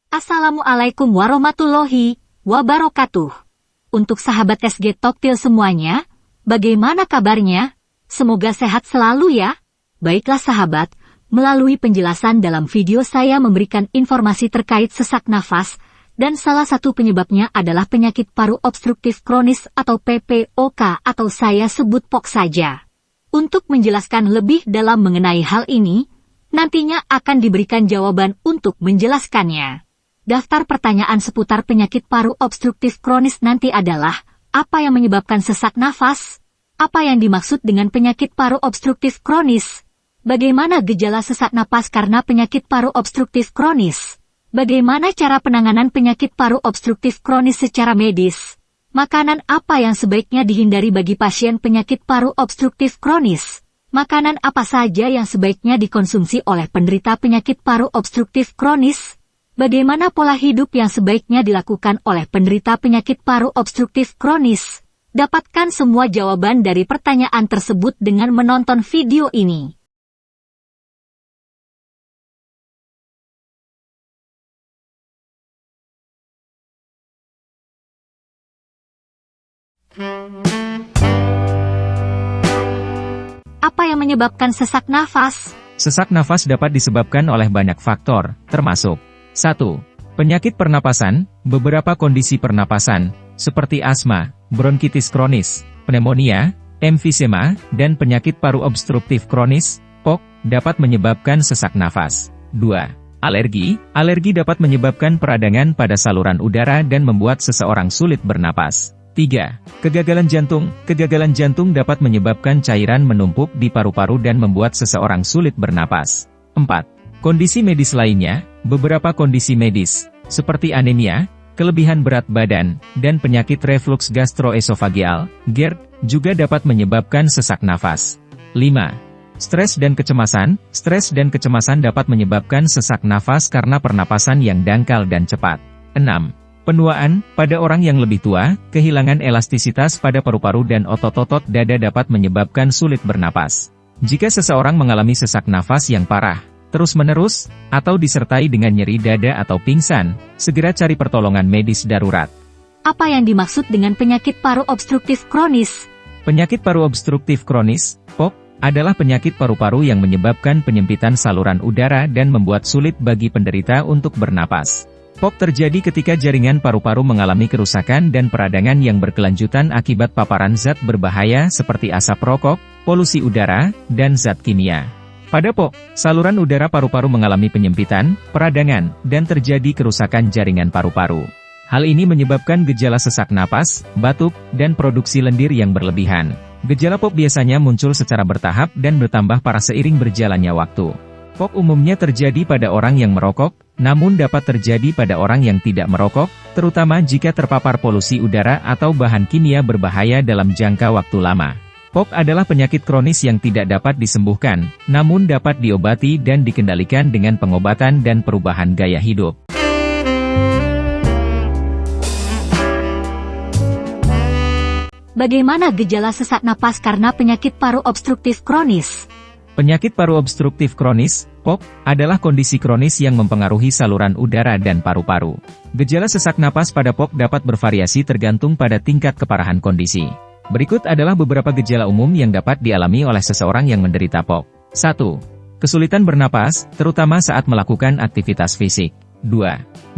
Assalamualaikum warahmatullahi wabarakatuh. Untuk sahabat SG Toktil semuanya, bagaimana kabarnya? Semoga sehat selalu ya. Baiklah sahabat, melalui penjelasan dalam video saya memberikan informasi terkait sesak nafas, dan salah satu penyebabnya adalah penyakit paru obstruktif kronis atau PPOK atau saya sebut POK saja. Untuk menjelaskan lebih dalam mengenai hal ini, nantinya akan diberikan jawaban untuk menjelaskannya. Daftar pertanyaan seputar penyakit paru obstruktif kronis nanti adalah, apa yang menyebabkan sesak nafas? Apa yang dimaksud dengan penyakit paru obstruktif kronis? Bagaimana gejala sesak napas karena penyakit paru obstruktif kronis? Bagaimana cara penanganan penyakit paru obstruktif kronis secara medis? Makanan apa yang sebaiknya dihindari bagi pasien penyakit paru obstruktif kronis? Makanan apa saja yang sebaiknya dikonsumsi oleh penderita penyakit paru obstruktif kronis? Bagaimana pola hidup yang sebaiknya dilakukan oleh penderita penyakit paru obstruktif kronis? Dapatkan semua jawaban dari pertanyaan tersebut dengan menonton video ini. Apa yang menyebabkan sesak nafas? Sesak nafas dapat disebabkan oleh banyak faktor, termasuk 1. Penyakit pernapasan, beberapa kondisi pernapasan, seperti asma, bronkitis kronis, pneumonia, emfisema, dan penyakit paru obstruktif kronis, POK, dapat menyebabkan sesak nafas. 2. Alergi, alergi dapat menyebabkan peradangan pada saluran udara dan membuat seseorang sulit bernapas. 3. Kegagalan jantung dapat menyebabkan cairan menumpuk di paru-paru dan membuat seseorang sulit bernapas. 4. Kondisi medis lainnya, beberapa kondisi medis, seperti anemia, kelebihan berat badan, dan penyakit reflux gastroesofageal, GERD, juga dapat menyebabkan sesak nafas. 5. Stres dan kecemasan dapat menyebabkan sesak nafas karena pernapasan yang dangkal dan cepat. 6. Penuaan, pada orang yang lebih tua, kehilangan elastisitas pada paru-paru dan otot-otot dada dapat menyebabkan sulit bernapas. Jika seseorang mengalami sesak nafas yang parah, terus-menerus, atau disertai dengan nyeri dada atau pingsan, segera cari pertolongan medis darurat. Apa yang dimaksud dengan penyakit paru obstruktif kronis? Penyakit paru obstruktif kronis, POK, adalah penyakit paru-paru yang menyebabkan penyempitan saluran udara dan membuat sulit bagi penderita untuk bernapas. POK terjadi ketika jaringan paru-paru mengalami kerusakan dan peradangan yang berkelanjutan akibat paparan zat berbahaya seperti asap rokok, polusi udara, dan zat kimia. Pada POK, saluran udara paru-paru mengalami penyempitan, peradangan, dan terjadi kerusakan jaringan paru-paru. Hal ini menyebabkan gejala sesak napas, batuk, dan produksi lendir yang berlebihan. Gejala POK biasanya muncul secara bertahap dan bertambah parah seiring berjalannya waktu. POK umumnya terjadi pada orang yang merokok, namun dapat terjadi pada orang yang tidak merokok, terutama jika terpapar polusi udara atau bahan kimia berbahaya dalam jangka waktu lama. POK adalah penyakit kronis yang tidak dapat disembuhkan, namun dapat diobati dan dikendalikan dengan pengobatan dan perubahan gaya hidup. Bagaimana gejala sesak napas karena penyakit paru obstruktif kronis? Penyakit paru obstruktif kronis, POK, adalah kondisi kronis yang mempengaruhi saluran udara dan paru-paru. Gejala sesak napas pada POK dapat bervariasi tergantung pada tingkat keparahan kondisi. Berikut adalah beberapa gejala umum yang dapat dialami oleh seseorang yang menderita POK. 1. Kesulitan bernapas, terutama saat melakukan aktivitas fisik. 2.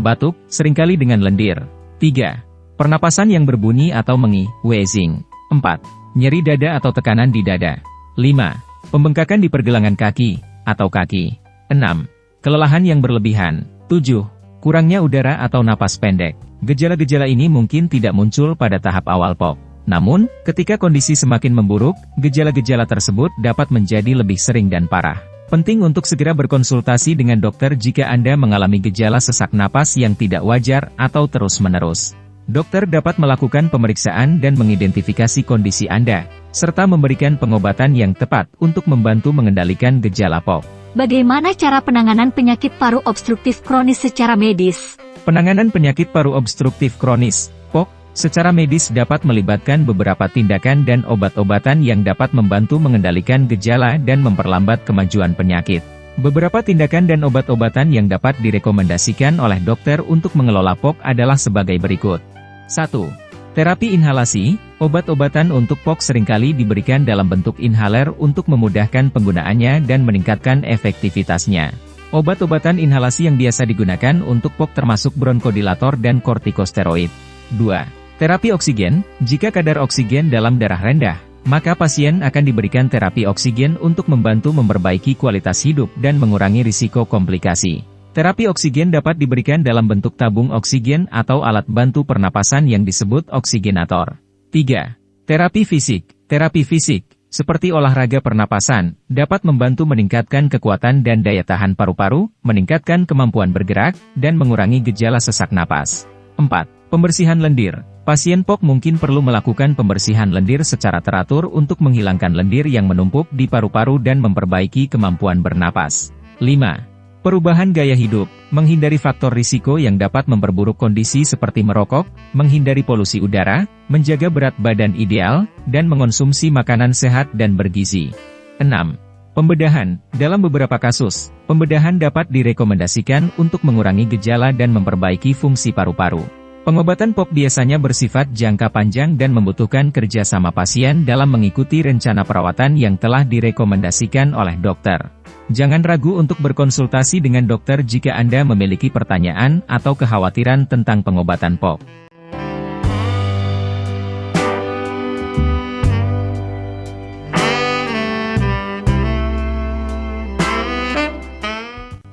Batuk, seringkali dengan lendir. 3. Pernapasan yang berbunyi atau mengi, wheezing. 4. Nyeri dada atau tekanan di dada. 5. Pembengkakan di pergelangan kaki, atau kaki. 6. Kelelahan yang berlebihan. 7. Kurangnya udara atau napas pendek. Gejala-gejala ini mungkin tidak muncul pada tahap awal POK. Namun, ketika kondisi semakin memburuk, gejala-gejala tersebut dapat menjadi lebih sering dan parah. Penting untuk segera berkonsultasi dengan dokter jika Anda mengalami gejala sesak napas yang tidak wajar atau terus-menerus. Dokter dapat melakukan pemeriksaan dan mengidentifikasi kondisi Anda, serta memberikan pengobatan yang tepat untuk membantu mengendalikan gejala POK. Bagaimana cara penanganan penyakit paru obstruktif kronis secara medis? Penanganan penyakit paru obstruktif kronis, POK, secara medis dapat melibatkan beberapa tindakan dan obat-obatan yang dapat membantu mengendalikan gejala dan memperlambat kemajuan penyakit. Beberapa tindakan dan obat-obatan yang dapat direkomendasikan oleh dokter untuk mengelola POK adalah sebagai berikut. 1. Terapi inhalasi. Obat-obatan untuk POK seringkali diberikan dalam bentuk inhaler untuk memudahkan penggunaannya dan meningkatkan efektivitasnya. Obat-obatan inhalasi yang biasa digunakan untuk POK termasuk bronkodilator dan kortikosteroid. 2. Terapi oksigen. Jika kadar oksigen dalam darah rendah, maka pasien akan diberikan terapi oksigen untuk membantu memperbaiki kualitas hidup dan mengurangi risiko komplikasi. Terapi oksigen dapat diberikan dalam bentuk tabung oksigen atau alat bantu pernapasan yang disebut oksigenator. 3. Terapi fisik. Terapi fisik, seperti olahraga pernapasan, dapat membantu meningkatkan kekuatan dan daya tahan paru-paru, meningkatkan kemampuan bergerak, dan mengurangi gejala sesak napas. 4. Pembersihan lendir. Pasien POK mungkin perlu melakukan pembersihan lendir secara teratur untuk menghilangkan lendir yang menumpuk di paru-paru dan memperbaiki kemampuan bernapas. 5. Perubahan gaya hidup. Menghindari faktor risiko yang dapat memperburuk kondisi seperti merokok, menghindari polusi udara, menjaga berat badan ideal, dan mengonsumsi makanan sehat dan bergizi. 6. Pembedahan. Dalam beberapa kasus, pembedahan dapat direkomendasikan untuk mengurangi gejala dan memperbaiki fungsi paru-paru. Pengobatan POK biasanya bersifat jangka panjang dan membutuhkan kerjasama pasien dalam mengikuti rencana perawatan yang telah direkomendasikan oleh dokter. Jangan ragu untuk berkonsultasi dengan dokter jika Anda memiliki pertanyaan atau kekhawatiran tentang pengobatan POK.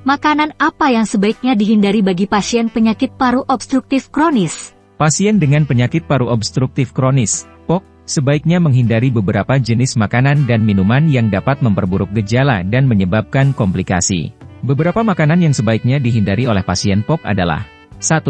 Makanan apa yang sebaiknya dihindari bagi pasien penyakit paru obstruktif kronis? Pasien dengan penyakit paru obstruktif kronis, POK, sebaiknya menghindari beberapa jenis makanan dan minuman yang dapat memperburuk gejala dan menyebabkan komplikasi. Beberapa makanan yang sebaiknya dihindari oleh pasien POK adalah 1.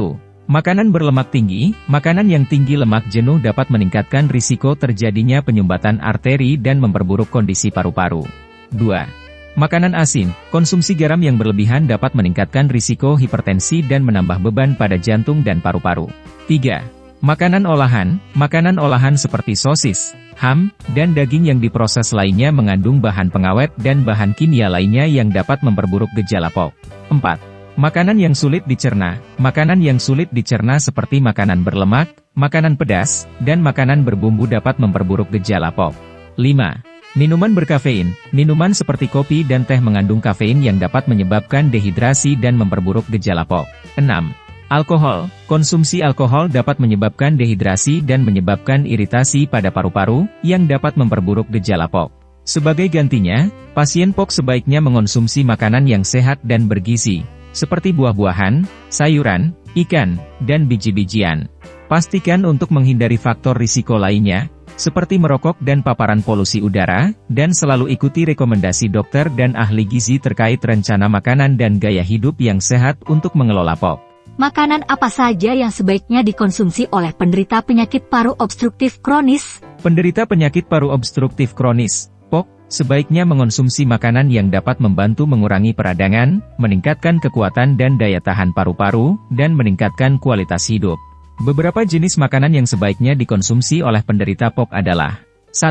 Makanan berlemak tinggi. Makanan yang tinggi lemak jenuh dapat meningkatkan risiko terjadinya penyumbatan arteri dan memperburuk kondisi paru-paru. 2. Makanan asin. Konsumsi garam yang berlebihan dapat meningkatkan risiko hipertensi dan menambah beban pada jantung dan paru-paru. 3. Makanan olahan. Makanan olahan seperti sosis, ham, dan daging yang diproses lainnya mengandung bahan pengawet dan bahan kimia lainnya yang dapat memperburuk gejala POK. 4. Makanan yang sulit dicerna. Makanan yang sulit dicerna seperti makanan berlemak, makanan pedas, dan makanan berbumbu dapat memperburuk gejala POK. 5. Minuman berkafein. Minuman seperti kopi dan teh mengandung kafein yang dapat menyebabkan dehidrasi dan memperburuk gejala POK. 6. Alkohol. Konsumsi alkohol dapat menyebabkan dehidrasi dan menyebabkan iritasi pada paru-paru, yang dapat memperburuk gejala POK. Sebagai gantinya, pasien POK sebaiknya mengonsumsi makanan yang sehat dan bergizi, seperti buah-buahan, sayuran, ikan, dan biji-bijian. Pastikan untuk menghindari faktor risiko lainnya, seperti merokok dan paparan polusi udara, dan selalu ikuti rekomendasi dokter dan ahli gizi terkait rencana makanan dan gaya hidup yang sehat untuk mengelola POK. Makanan apa saja yang sebaiknya dikonsumsi oleh penderita penyakit paru obstruktif kronis? Penderita penyakit paru obstruktif kronis, POK, sebaiknya mengonsumsi makanan yang dapat membantu mengurangi peradangan, meningkatkan kekuatan dan daya tahan paru-paru, dan meningkatkan kualitas hidup. Beberapa jenis makanan yang sebaiknya dikonsumsi oleh penderita POK adalah 1.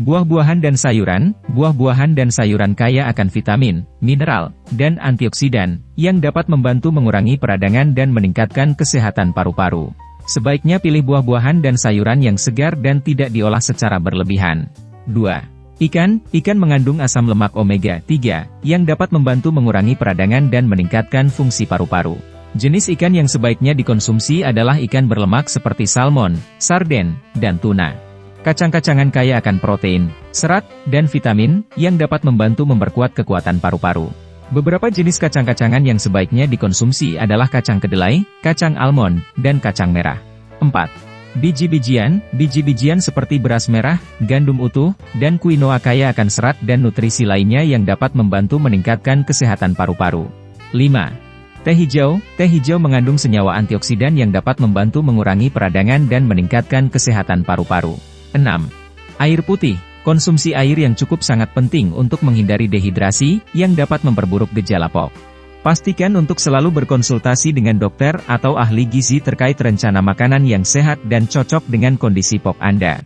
Buah-buahan dan sayuran. Buah-buahan dan sayuran kaya akan vitamin, mineral, dan antioksidan, yang dapat membantu mengurangi peradangan dan meningkatkan kesehatan paru-paru. Sebaiknya pilih buah-buahan dan sayuran yang segar dan tidak diolah secara berlebihan. 2. Ikan. Ikan mengandung asam lemak omega 3, yang dapat membantu mengurangi peradangan dan meningkatkan fungsi paru-paru. Jenis ikan yang sebaiknya dikonsumsi adalah ikan berlemak seperti salmon, sarden, dan tuna. Kacang-kacangan kaya akan protein, serat, dan vitamin, yang dapat membantu memperkuat kekuatan paru-paru. Beberapa jenis kacang-kacangan yang sebaiknya dikonsumsi adalah kacang kedelai, kacang almond, dan kacang merah. 4. Biji-bijian. Biji-bijian seperti beras merah, gandum utuh, dan quinoa kaya akan serat dan nutrisi lainnya yang dapat membantu meningkatkan kesehatan paru-paru. 5. Teh hijau. Teh hijau mengandung senyawa antioksidan yang dapat membantu mengurangi peradangan dan meningkatkan kesehatan paru-paru. 6. Air putih. Konsumsi air yang cukup sangat penting untuk menghindari dehidrasi, yang dapat memperburuk gejala POK. Pastikan untuk selalu berkonsultasi dengan dokter atau ahli gizi terkait rencana makanan yang sehat dan cocok dengan kondisi POK Anda.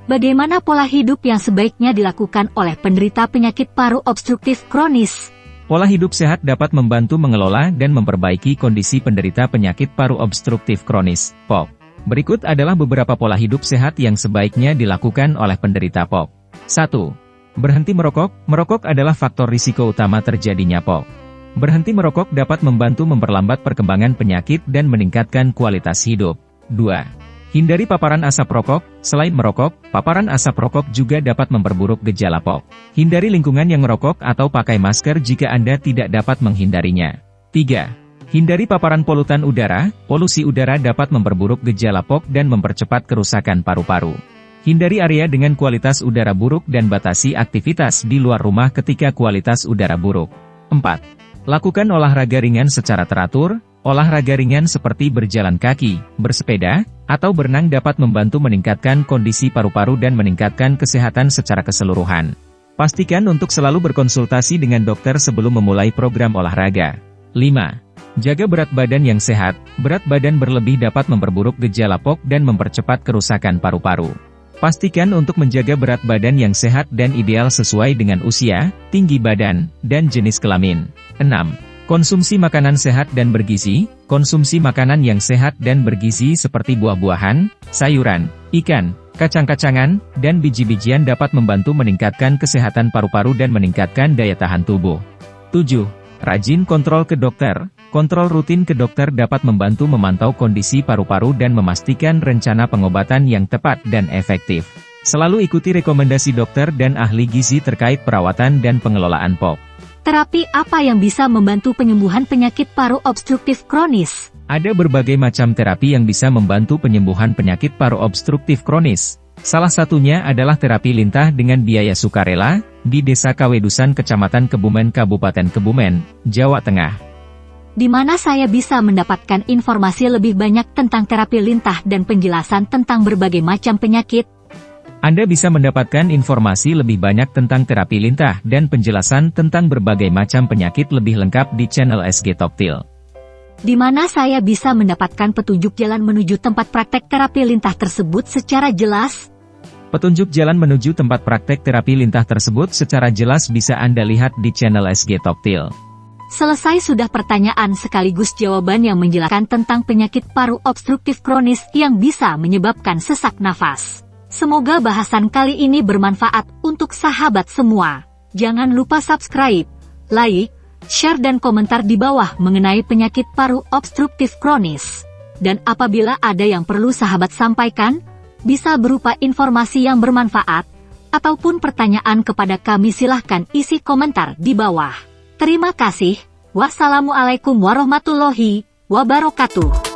Bagaimana pola hidup yang sebaiknya dilakukan oleh penderita penyakit paru obstruktif kronis? Pola hidup sehat dapat membantu mengelola dan memperbaiki kondisi penderita penyakit paru obstruktif kronis, POK. Berikut adalah beberapa pola hidup sehat yang sebaiknya dilakukan oleh penderita POK. 1. Berhenti merokok. Merokok adalah faktor risiko utama terjadinya POK. Berhenti merokok dapat membantu memperlambat perkembangan penyakit dan meningkatkan kualitas hidup. 2. Hindari paparan asap rokok. Selain merokok, paparan asap rokok juga dapat memperburuk gejala POK. Hindari lingkungan yang merokok atau pakai masker jika Anda tidak dapat menghindarinya. 3. Hindari paparan polutan udara. Polusi udara dapat memperburuk gejala POK dan mempercepat kerusakan paru-paru. Hindari area dengan kualitas udara buruk dan batasi aktivitas di luar rumah ketika kualitas udara buruk. 4. Lakukan olahraga ringan secara teratur. Olahraga ringan seperti berjalan kaki, bersepeda, atau berenang dapat membantu meningkatkan kondisi paru-paru dan meningkatkan kesehatan secara keseluruhan. Pastikan untuk selalu berkonsultasi dengan dokter sebelum memulai program olahraga. 5. Jaga berat badan yang sehat. Berat badan berlebih dapat memperburuk gejala POK dan mempercepat kerusakan paru-paru. Pastikan untuk menjaga berat badan yang sehat dan ideal sesuai dengan usia, tinggi badan, dan jenis kelamin. 6. Konsumsi makanan sehat dan bergizi. Konsumsi makanan yang sehat dan bergizi seperti buah-buahan, sayuran, ikan, kacang-kacangan, dan biji-bijian dapat membantu meningkatkan kesehatan paru-paru dan meningkatkan daya tahan tubuh. 7. Rajin kontrol ke dokter. Kontrol rutin ke dokter dapat membantu memantau kondisi paru-paru dan memastikan rencana pengobatan yang tepat dan efektif. Selalu ikuti rekomendasi dokter dan ahli gizi terkait perawatan dan pengelolaan POK. Terapi apa yang bisa membantu penyembuhan penyakit paru obstruktif kronis? Ada berbagai macam terapi yang bisa membantu penyembuhan penyakit paru obstruktif kronis. Salah satunya adalah terapi lintah dengan biaya sukarela, di Desa Kawedusan Kecamatan Kebumen Kabupaten Kebumen, Jawa Tengah. Di mana saya bisa mendapatkan informasi lebih banyak tentang terapi lintah dan penjelasan tentang berbagai macam penyakit? Anda bisa mendapatkan informasi lebih banyak tentang terapi lintah dan penjelasan tentang berbagai macam penyakit lebih lengkap di channel SG Toktil. Di mana saya bisa mendapatkan petunjuk jalan menuju tempat praktek terapi lintah tersebut secara jelas? Petunjuk jalan menuju tempat praktek terapi lintah tersebut secara jelas bisa Anda lihat di channel SG Toktil. Selesai sudah pertanyaan sekaligus jawaban yang menjelaskan tentang penyakit paru obstruktif kronis yang bisa menyebabkan sesak nafas. Semoga bahasan kali ini bermanfaat untuk sahabat semua. Jangan lupa subscribe, like, share dan komentar di bawah mengenai penyakit paru obstruktif kronis. Dan apabila ada yang perlu sahabat sampaikan, bisa berupa informasi yang bermanfaat, ataupun pertanyaan kepada kami silahkan isi komentar di bawah. Terima kasih. Wassalamualaikum warahmatullahi wabarakatuh.